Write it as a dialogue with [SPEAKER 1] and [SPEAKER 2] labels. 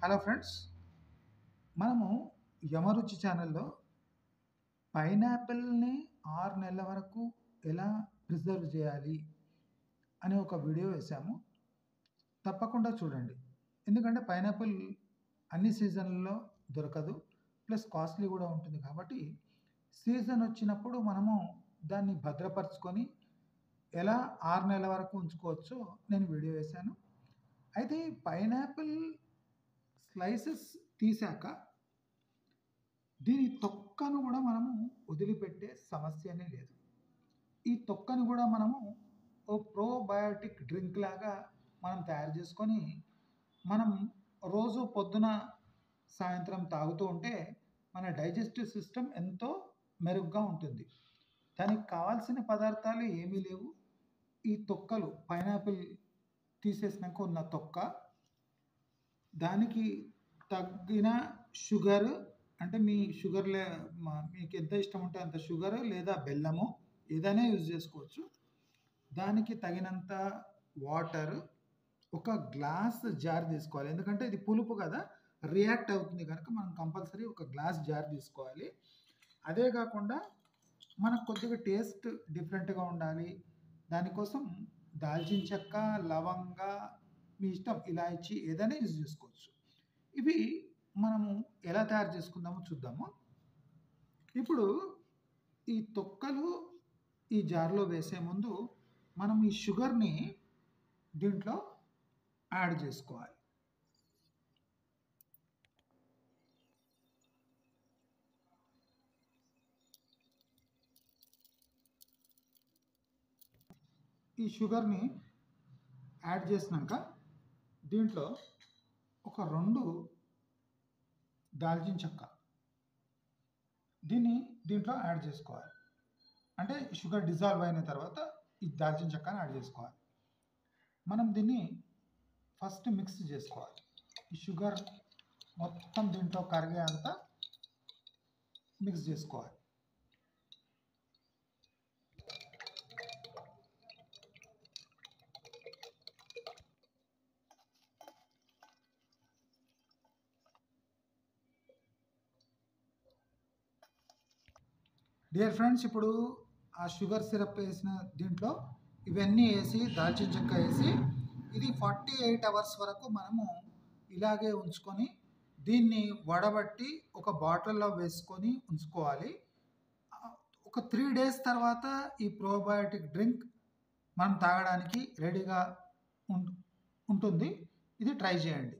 [SPEAKER 1] Hello friends, మనము యమరుచి ఛానల్లో పైనాపిల్ని 6 నెలల వరకు ఎలా ప్రిజర్వ్ చేయాలి అనే ఒక వీడియో వేసాము. తప్పకుండా చూడండి. ఎందుకంటే పైనాపిల్ అన్ని సీజన్లలో దొరకదు. ప్లస్ కాస్ట్లీ కూడా ఉంటుంది. కాబట్టి సీజన్ వచ్చినప్పుడు మనము దాన్ని భద్రపరుచుకొని ఎలా 6 నెలల వరకు ఉంచుకోవచ్చో నేను వీడియో వేశాను. అయితే పైనాపిల్ స్లైసెస్ తీసాక దీని తొక్కను కూడా మనము వదిలిపెట్టే సమస్యనే లేదు. ఈ తొక్కను కూడా మనము ఓ ప్రోబయోటిక్ డ్రింక్ లాగా మనం తయారు చేసుకొని మనం రోజు పొద్దున సాయంత్రం తాగుతూ ఉంటే మన డైజెస్టివ్ సిస్టమ్ ఎంతో మెరుగ్గా ఉంటుంది. దానికి కావాల్సిన పదార్థాలు ఏమీ లేవు. ఈ తొక్కలు పైనాపిల్ తీసేసినాక ఉన్న తొక్క, దానికి తగ్గిన షుగర్, అంటే మీ మీకు ఎంత ఇష్టం ఉంటే అంత షుగర్ లేదా బెల్లము ఏదైనా యూజ్ చేసుకోవచ్చు. దానికి తగినంత వాటర్, ఒక గ్లాస్ జార్ తీసుకోవాలి. ఎందుకంటే ఇది పులుపు కదా, రియాక్ట్ అవుతుంది కనుక మనం కంపల్సరీ ఒక గ్లాస్ జార్ తీసుకోవాలి. అదే కాకుండా మనకు కొద్దిగా టేస్ట్ డిఫరెంట్గా ఉండాలి. దానికోసం దాల్చిన చెక్క, లవంగ, మీ ఇష్టం ఇలాచి ఏదైనా యూజ్ చేసుకోవచ్చు. ఇవి మనము ఎలా తయారు చేసుకుందామో చూద్దాము. ఇప్పుడు ఈ తొక్కలు ఈ జార్లో వేసే ముందు మనం ఈ షుగర్ని దీంట్లో యాడ్ చేసుకోవాలి. ఈ షుగర్ని యాడ్ చేసినాక దీంట్లో ఒక 2 దాల్చిన చెక్క దీంట్లో యాడ్ చేసుకోవాలి. అంటే షుగర్ డిజాల్వ్ అయిన తర్వాత ఈ దాల్చిన చెక్కని యాడ్ చేసుకోవాలి. మనం దీన్ని ఫస్ట్ మిక్స్ చేసుకోవాలి. ఈ షుగర్ మొత్తం దీంట్లో కరిగే అంత మిక్స్ చేసుకోవాలి. డియర్ ఫ్రెండ్స్, ఇప్పుడు ఆ షుగర్ సిరప్ వేసిన దీంట్లో ఇవన్నీ వేసి దాల్చిన చెక్క వేసి ఇది 48 అవర్స్ వరకు మనము ఇలాగే ఉంచుకొని దీన్ని వడబట్టి ఒక బాటిల్లో వేసుకొని ఉంచుకోవాలి. ఒక 3 డేస్ తర్వాత ఈ ప్రోబయోటిక్ డ్రింక్ మనం తాగడానికి రెడీగా ఉంటుంది. ఇది ట్రై చేయండి.